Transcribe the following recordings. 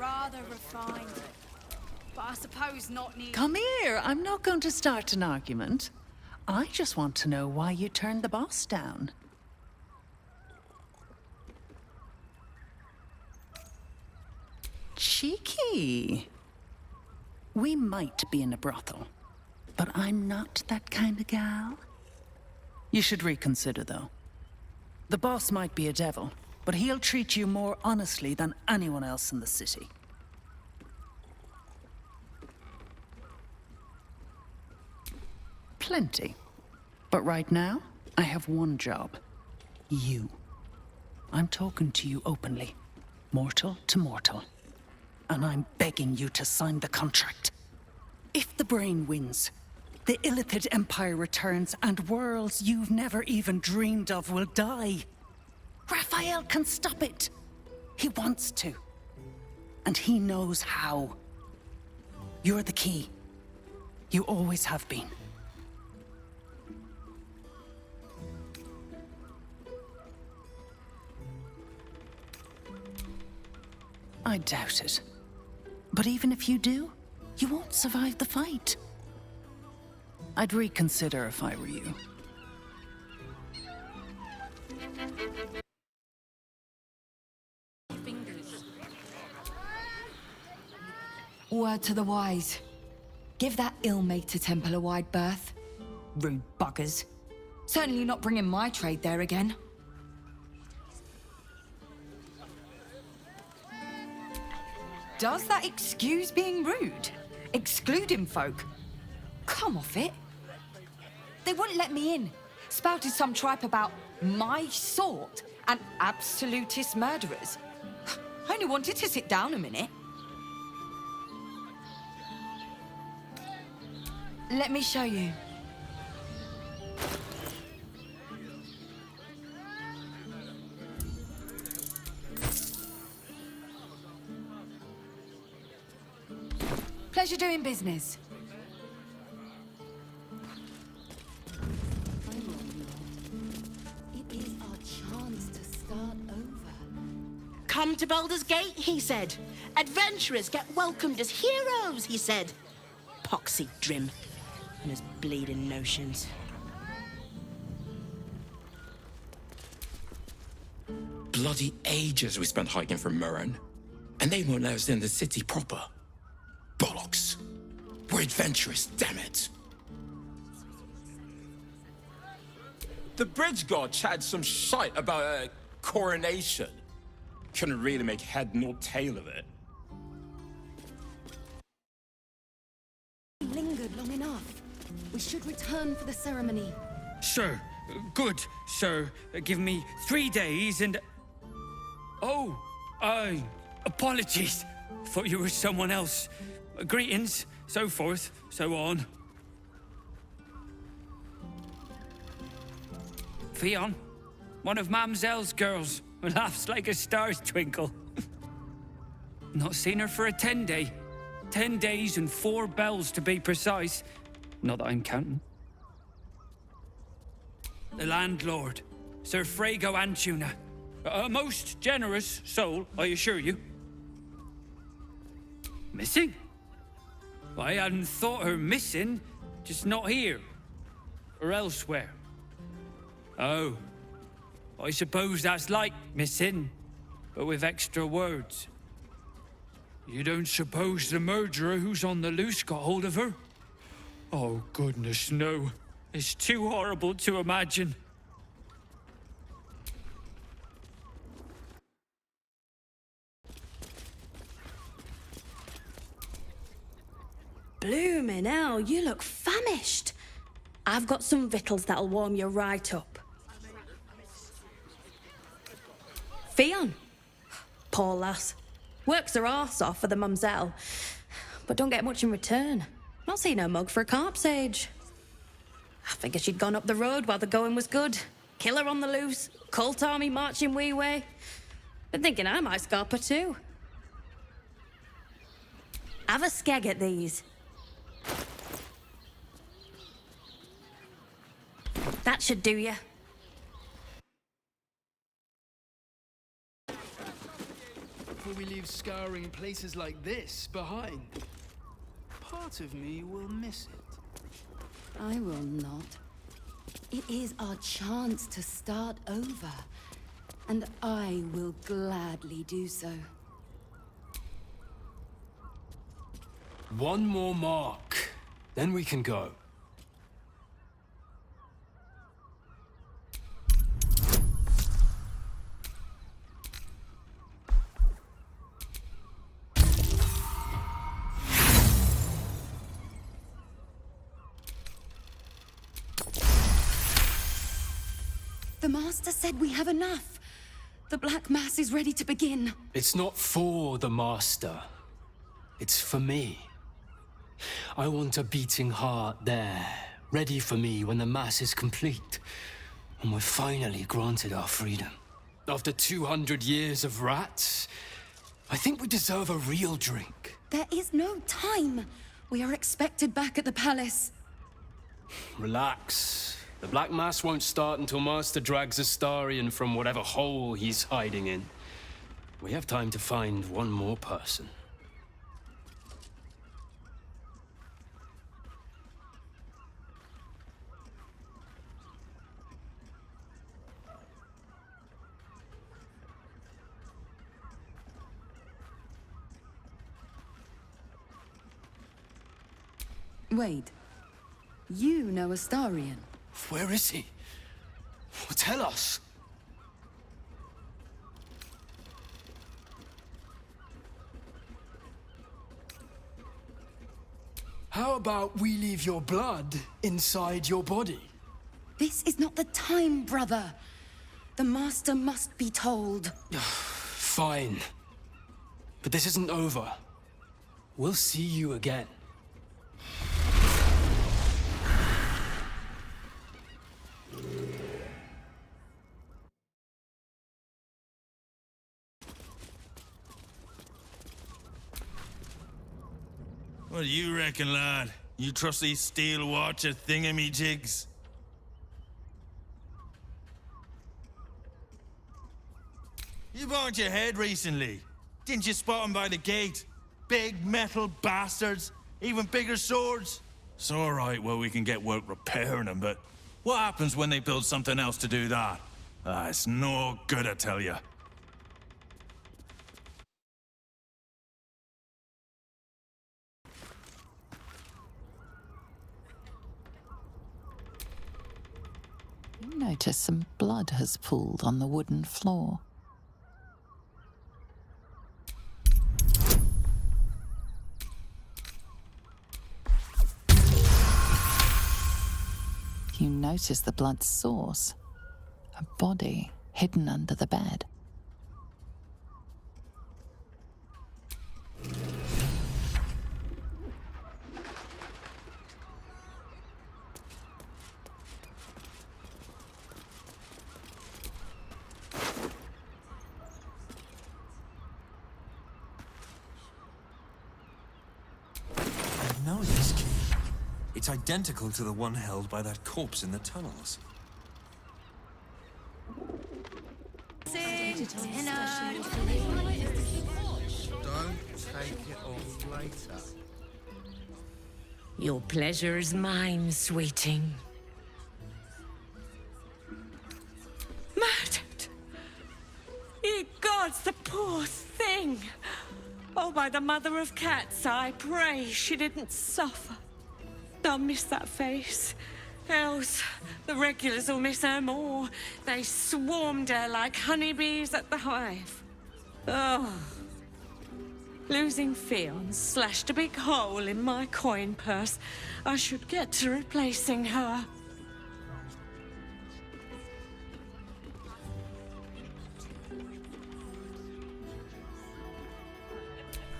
rather refined. But I suppose not near. Come here. I'm not going to start an argument. I just want to know why you turned the boss down. Cheeky. We might be in a brothel, but I'm not that kind of gal. You should reconsider, though. The boss might be a devil, but he'll treat you more honestly than anyone else in the city. Plenty. But right now, I have one job. You. I'm talking to you openly. Mortal to mortal. And I'm begging you to sign the contract. If the brain wins, the Illithid Empire returns and worlds you've never even dreamed of will die. Raphael can stop it. He wants to. And he knows how. You're the key. You always have been. I doubt it. But even if you do, you won't survive the fight. I'd reconsider if I were you. Word to the wise. Give that ill-mated temple a wide berth. Rude buggers. Certainly not bringing my trade there again. Does that excuse being rude? Excluding folk? Come off it. They wouldn't let me in. Spouted some tripe about my sort and absolutist murderers. I only wanted to sit down a minute. Let me show you. Pleasure doing business. It is our chance to start over. Come to Baldur's Gate, he said. Adventurers get welcomed as heroes, he said. Poxy Drim and his bleeding notions. Bloody ages we spent hiking from Murren, and they won't let us in the city proper. Bollocks. We're adventurous, damn it. The bridge god chatted some shite about a coronation. Couldn't really make head nor tail of it. Lingered long enough. We should return for the ceremony. Sir. Good, sir. Give me 3 days and... Oh, apologies. Thought you were someone else. Greetings, so forth, so on. Fionn, one of Mamselle's girls, who laughs like a star's twinkle. Not seen her for a 10-day. 10 days and 4 bells to be precise. Not that I'm counting. The landlord, Sir Frago Antuna. A most generous soul, I assure you. Missing? I hadn't thought her missing, just not here. Or elsewhere. Oh. I suppose that's like missing, but with extra words. You don't suppose the murderer who's on the loose got hold of her? Oh, goodness, no. It's too horrible to imagine. Bloomin' hell, you look famished. I've got some victuals that'll warm you right up. Fionn. Poor lass. Works her arse off for the mumselle, but don't get much in return. Not seen her mug for a carp's age. I figured she'd gone up the road while the going was good. Killer on the loose, cult army marching wee way. Been thinking I might scarp her too. Have a skeg at these. That should do you. before we leave scouring places like this behind. Part of me will miss it. I will not. It is our chance to start over, and I will gladly do so. One more mark, then we can go. The Master said we have enough. The Black Mass is ready to begin. It's not for the Master. It's for me. I want a beating heart there, ready for me when the Mass is complete. And we're finally granted our freedom. After 200 years of rats, I think we deserve a real drink. There is no time. We are expected back at the palace. Relax. The Black Mass won't start until Master drags Astarion from whatever hole he's hiding in. We have time to find one more person. Wait. You know Astarion? Where is he? Well, tell us. How about we leave your blood inside your body? This is not the time, brother. The Master must be told. Fine. But this isn't over. We'll see you again. What do you reckon, lad? You trust these steel watcher thingamajigs? You bumped your head recently. Didn't you spot them by the gate? Big metal bastards, even bigger swords. It's all right, well, we can get work repairing them, but what happens when they build something else to do that? It's no good, I tell you. You notice some blood has pooled on the wooden floor. You notice the blood's source. A body hidden under the bed. I know this key. It's identical to the one held by that corpse in the tunnels. Dinner. Don't take it off later. Your pleasure is mine, sweeting. Murdered! Ye gods, the poor thing! Oh, by the mother of cats, I pray she didn't suffer. I'll miss that face. Else, the regulars will miss her more. They swarmed her like honeybees at the hive. Oh. Losing Fionn slashed a big hole in my coin purse. I should get to replacing her.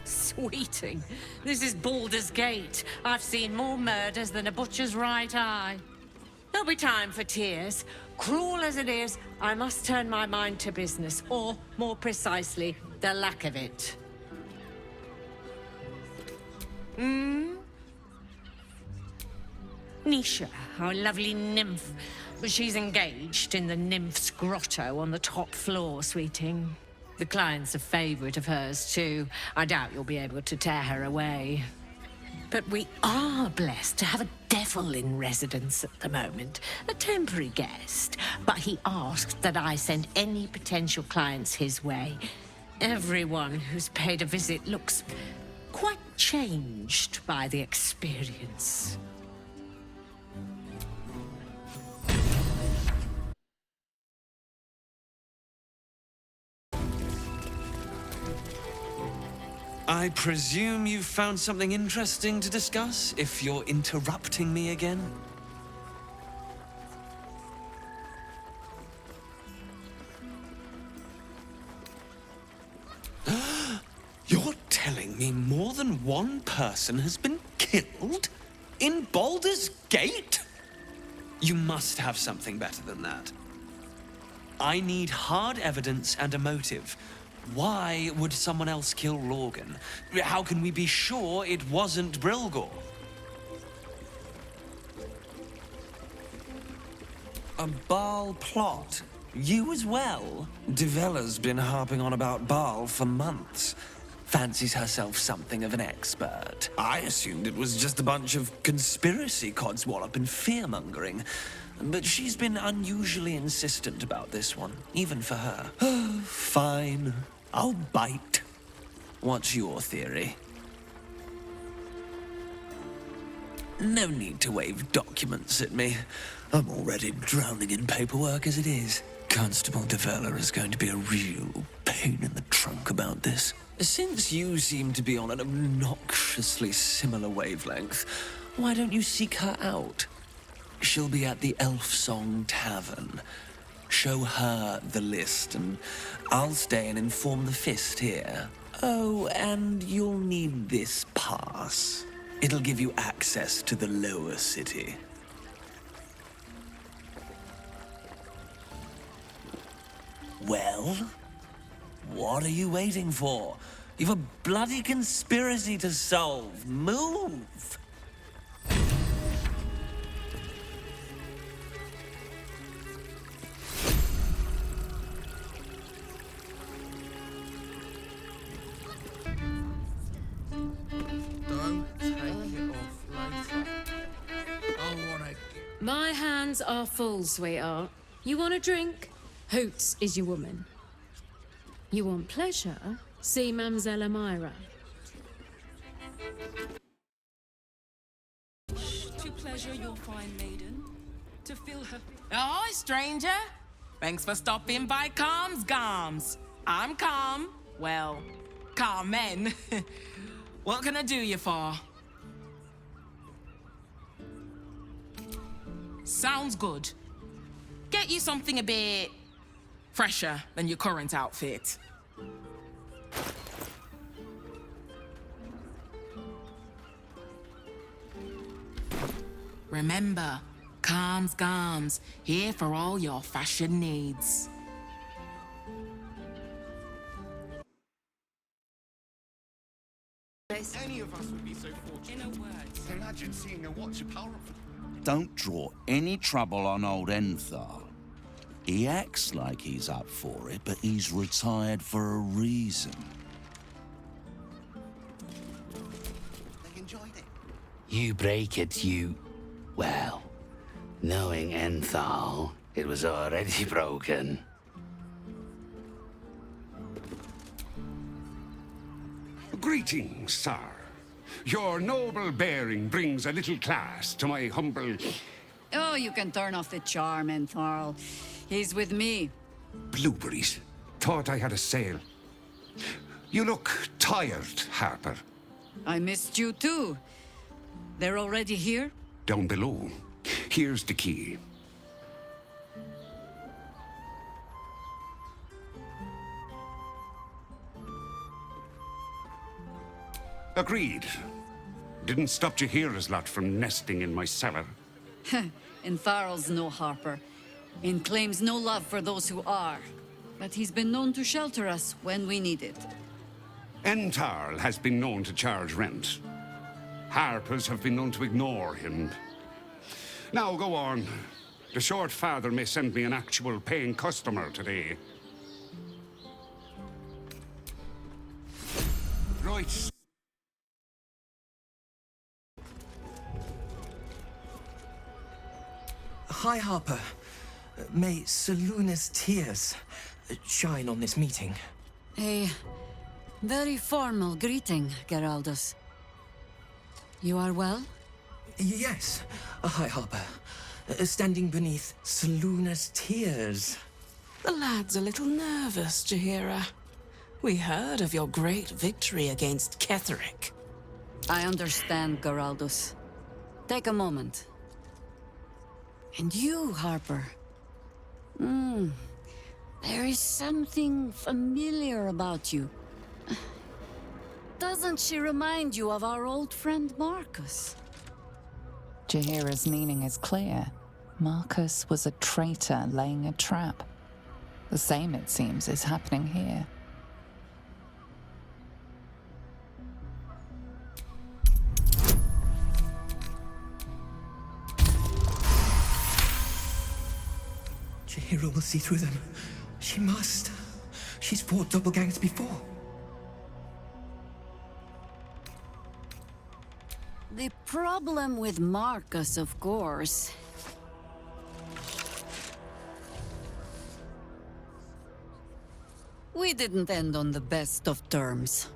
Sweeting, this is Baldur's Gate. I've seen more murders than a butcher's right eye. There'll be time for tears. Cruel as it is, I must turn my mind to business, or, more precisely, the lack of it. Nisha, our lovely nymph. She's engaged in the nymph's grotto on the top floor, sweeting. The client's a favourite of hers, too. I doubt you'll be able to tear her away. But we are blessed to have a devil in residence at the moment. A temporary guest. But he asked that I send any potential clients his way. Everyone who's paid a visit looks quite changed by the experience. I presume you've found something interesting to discuss, if you're interrupting me again? You're telling me more than one person has been killed? In Baldur's Gate? You must have something better than that. I need hard evidence and a motive. Why would someone else kill Lorgan? How can we be sure it wasn't Brilgor? A Baal plot? You as well? Devella's been harping on about Baal for months. Fancies herself something of an expert. I assumed it was just a bunch of conspiracy codswallop and fear-mongering. But she's been unusually insistent about this one, even for her. Fine. I'll bite. What's your theory? No need to wave documents at me. I'm already drowning in paperwork as it is. Constable Devella is going to be a real pain in the trunk about this. Since you seem to be on an obnoxiously similar wavelength, why don't you seek her out? She'll be at the Elf Song Tavern. Show her the list, and I'll stay and inform the Fist here. Oh, and you'll need this pass. It'll give you access to the lower city. Well, what are you waiting for? You've a bloody conspiracy to solve. Move! Don't take it off later. I wanna... My hands are full, sweetheart. You want a drink? Hoots is your woman. You want pleasure? See Mamselle Amira. To pleasure your fine maiden, to fill her... Oh, stranger. Thanks for stopping by Calm's Gams. I'm Calm. Well, Carmen. What can I do you for? Sounds good. Get you something a bit fresher than your current outfit. Remember, Calm's Gams, here for all your fashion needs. Any of us would be so fortunate. In a word. Imagine seeing a watcher powerful. Don't draw any trouble on old Enthar. He acts like he's up for it, but he's retired for a reason. They enjoyed it. You break it, you... Well, knowing Enthal, it was already broken. Greetings, sir. Your noble bearing brings a little class to my humble... Oh, you can turn off the charm, Entharl. He's with me. Blueberries. Thought I had a sale. You look tired, Harper. I missed you too. They're already here? Down below. Here's the key. Agreed. Didn't stop Jahira's lot from nesting in my cellar. Entharl's no harper, and claims no love for those who are. But he's been known to shelter us when we need it. Entarl has been known to charge rent. Harpers have been known to ignore him. Now go on. The short father may send me an actual paying customer today. right. Hi, Harper. May Seluna's tears shine on this meeting. A very formal greeting, Geraldus. You are well? Yes. Hi, Harper. Standing beneath Seluna's tears. The lad's a little nervous, Jaheira. We heard of your great victory against Ketheric. I understand, Geraldus. Take a moment. And you, Harper. There is something familiar about you. Doesn't she remind you of our old friend Marcus? Jaheira's meaning is clear. Marcus was a traitor laying a trap. The same, it seems, is happening here. Jaheira will see through them. She must. She's fought doppelgangers before. The problem with Marcus, of course. We didn't end on the best of terms.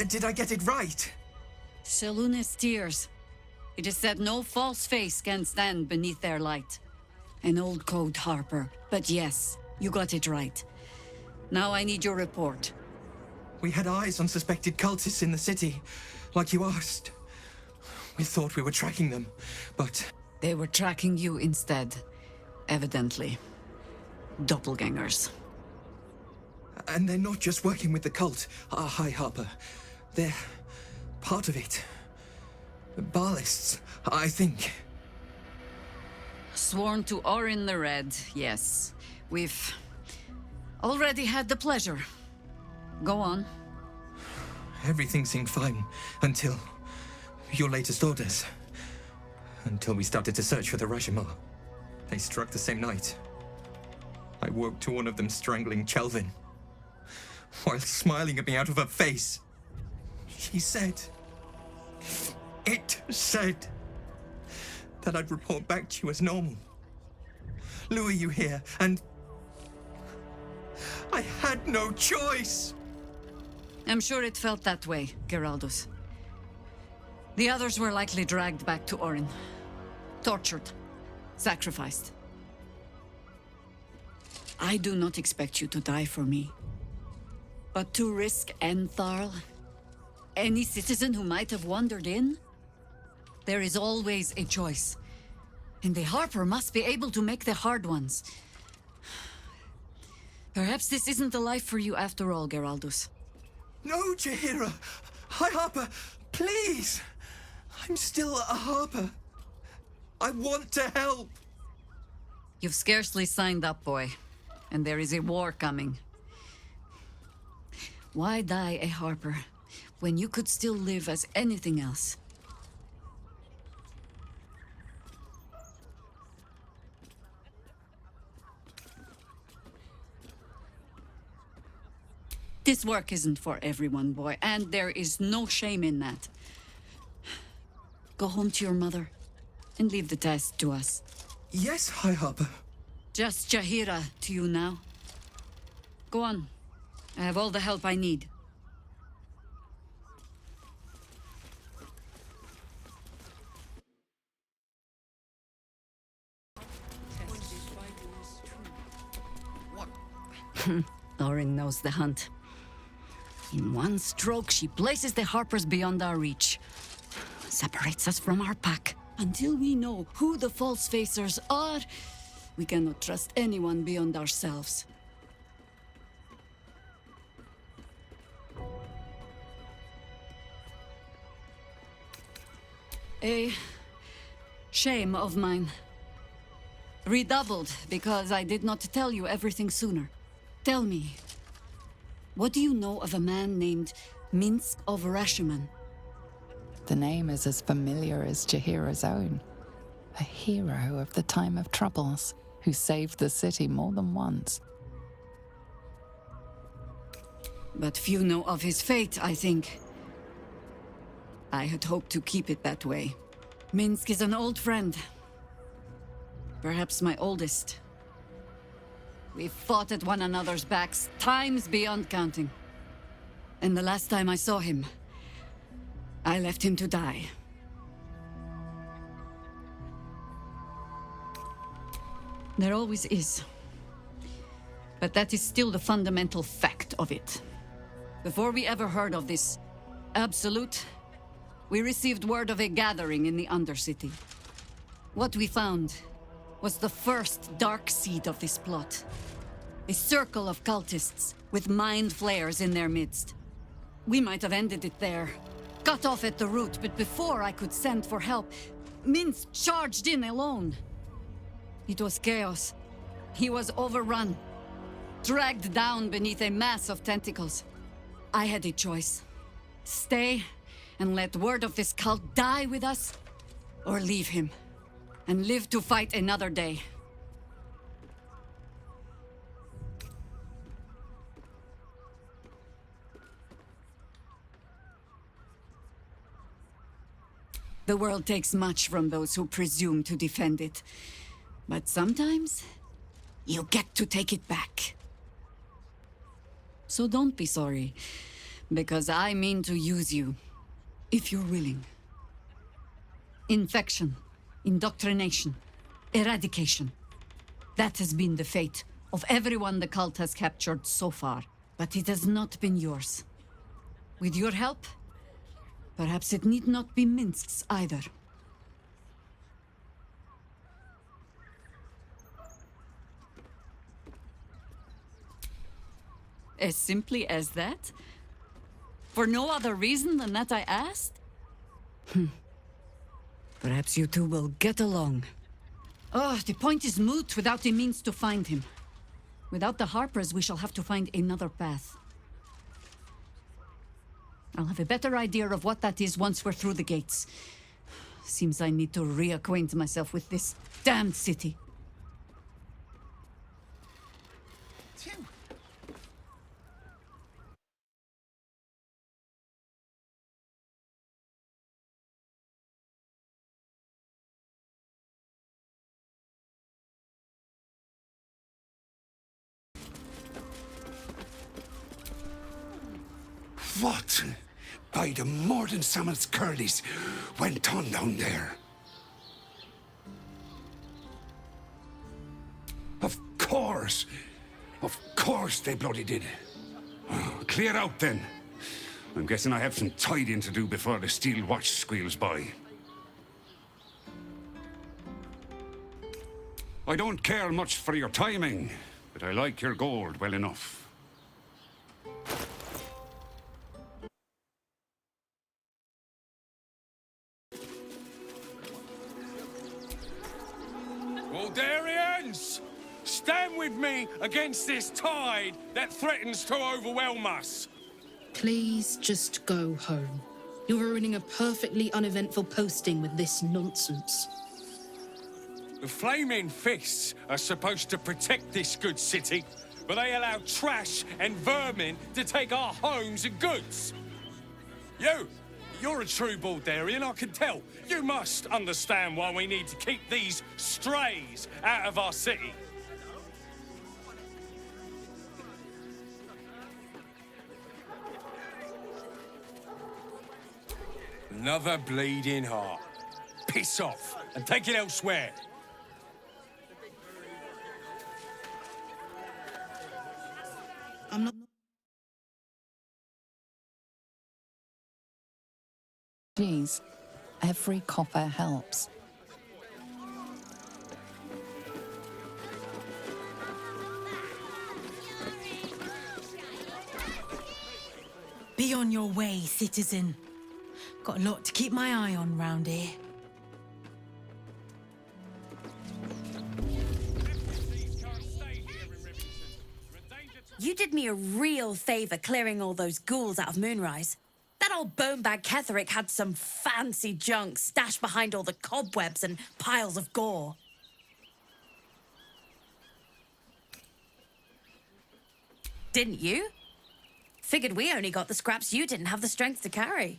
Did I get it right? Seluna's tears. It is said no false face can stand beneath their light. An old code, Harper. But yes, you got it right. Now I need your report. We had eyes on suspected cultists in the city, like you asked. We thought we were tracking them, but... They were tracking you instead, evidently. Doppelgangers. And they're not just working with the cult. Hi, Harper. They're part of it. Ballists, I think. Sworn to Orin the Red, yes. We've already had the pleasure. Go on. Everything seemed fine until your latest orders. Until we started to search for the Rashomar. They struck the same night. I woke to one of them strangling Chelvin, while smiling at me out of her face. She said... It said that I'd report back to you as normal. Lure you here, and... I had no choice! I'm sure it felt that way, Geraldus. The others were likely dragged back to Orin. Tortured. Sacrificed. I do not expect you to die for me. But to risk Entharl, any citizen who might have wandered in, there is always a choice. And the Harper must be able to make the hard ones. Perhaps this isn't the life for you after all, Geraldus. No, Jaheira! Hi, Harper! Please! I'm still a Harper. I want to help! You've scarcely signed up, boy. And there is a war coming. Why die a Harper when you could still live as anything else? This work isn't for everyone, boy, and there is no shame in that. Go home to your mother and leave the task to us. Yes, High Harper. Just Jaheira to you now. Go on. I have all the help I need. Orin knows the hunt. In one stroke, she places the Harpers beyond our reach. Separates us from our pack. Until we know who the false facers are, we cannot trust anyone beyond ourselves. A shame of mine. Redoubled because I did not tell you everything sooner. Tell me, what do you know of a man named Minsk of Rashomon? The name is as familiar as Jaheira's own. A hero of the time of troubles, who saved the city more than once. But few know of his fate, I think. I had hoped to keep it that way. Minsk is an old friend. Perhaps my oldest. We've fought at one another's backs, times beyond counting. And the last time I saw him, I left him to die. There always is. But that is still the fundamental fact of it. Before we ever heard of this absolute, we received word of a gathering in the Undercity. What we found was the first dark seed of this plot. A circle of cultists with mind flayers in their midst. We might have ended it there, cut off at the root, but before I could send for help, Minsk charged in alone. It was chaos. He was overrun, dragged down beneath a mass of tentacles. I had a choice. Stay and let word of this cult die with us, or leave him and live to fight another day. The world takes much from those who presume to defend it. But sometimes, you get to take it back. So don't be sorry, because I mean to use you, if you're willing. Infection, indoctrination, eradication. That has been the fate of everyone the cult has captured so far, but it has not been yours. With your help, perhaps it need not be Minsk's either. As simply as that? For no other reason than that I asked? Perhaps you two will get along. Oh, the point is moot without a means to find him. Without the Harpers, we shall have to find another path. I'll have a better idea of what that is once we're through the gates. Seems I need to reacquaint myself with this damned city. What, by the Morden Sammon's curlies, went on down there? Of course they bloody did. Oh, clear out then. I'm guessing I have some tidying to do before the steel watch squeals by. I don't care much for your timing, but I like your gold well enough. Baldurians! Stand with me against this tide that threatens to overwhelm us. Please just go home. You're ruining a perfectly uneventful posting with this nonsense. The Flaming Fists are supposed to protect this good city, but they allow trash and vermin to take our homes and goods. You're a true Baldurian, I can tell. You must understand why we need to keep these strays out of our city. Another bleeding heart. Piss off and take it elsewhere. I'm not... Geez, every copper helps. Be on your way, citizen. Got a lot to keep my eye on round here. You did me a real favor clearing all those ghouls out of Moonrise. That old bonebag Ketherick had some fancy junk stashed behind all the cobwebs and piles of gore. Didn't you? Figured we only got the scraps you didn't have the strength to carry.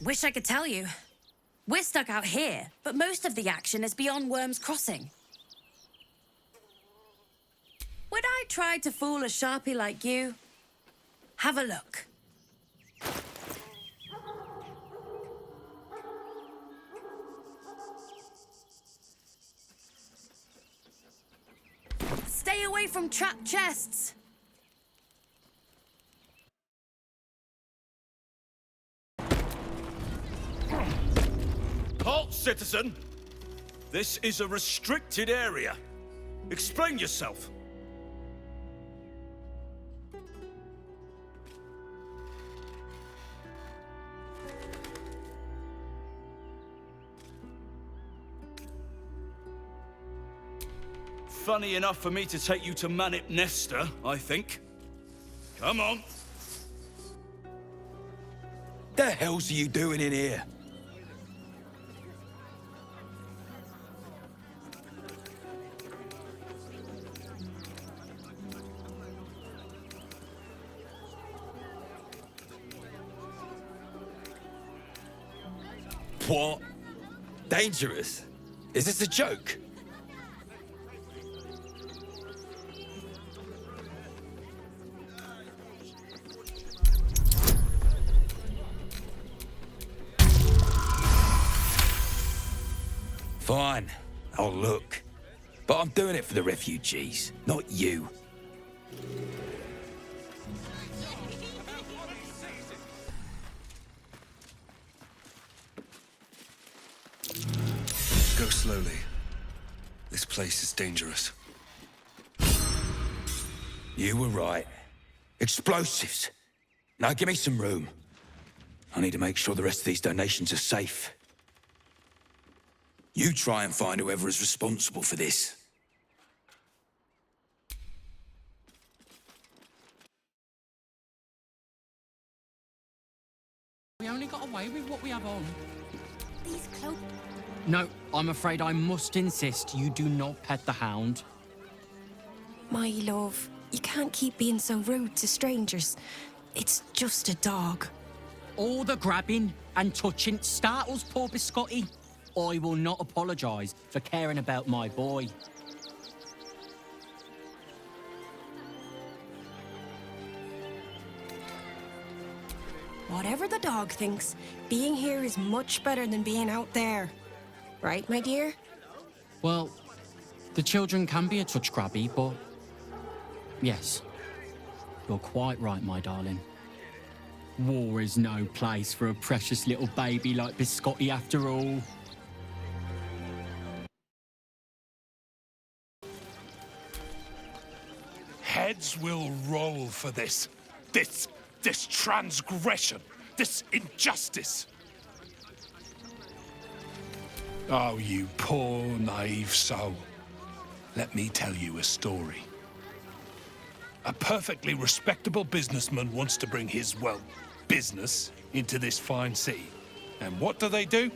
Wish I could tell you. We're stuck out here, but most of the action is beyond Worm's Crossing. Would I try to fool a sharpie like you? Have a look. Stay away from trapped chests. Halt, citizen! This is a restricted area. Explain yourself. Funny enough for me to take you to Manip Nesta, I think. Come on. The hell's you doing in here? What? Dangerous? Is this a joke? Fine, I'll look. But I'm doing it for the refugees, not you. Go slowly. This place is dangerous. You were right. Explosives. Now give me some room. I need to make sure the rest of these donations are safe. You try and find whoever is responsible for this. We only got away with what we have on. These clothes. No, I'm afraid I must insist you do not pet the hound. My love, you can't keep being so rude to strangers. It's just a dog. All the grabbing and touching startles poor Biscotti. I will not apologise for caring about my boy. Whatever the dog thinks, being here is much better than being out there. Right, my dear? Well, the children can be a touch grabby, but yes, you're quite right, my darling. War is no place for a precious little baby like Biscotti after all. Heads will roll for this. This transgression. This injustice. Oh, you poor, naive soul. Let me tell you a story. A perfectly respectable businessman wants to bring his, well, business into this fine city. And what do?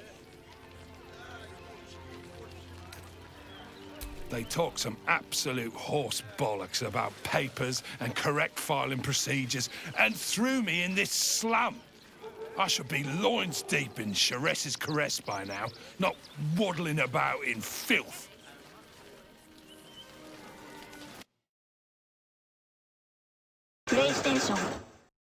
They talk some absolute horse bollocks about papers and correct filing procedures and threw me in this slum. I should be loins deep in Chares's caress by now, not waddling about in filth. PlayStation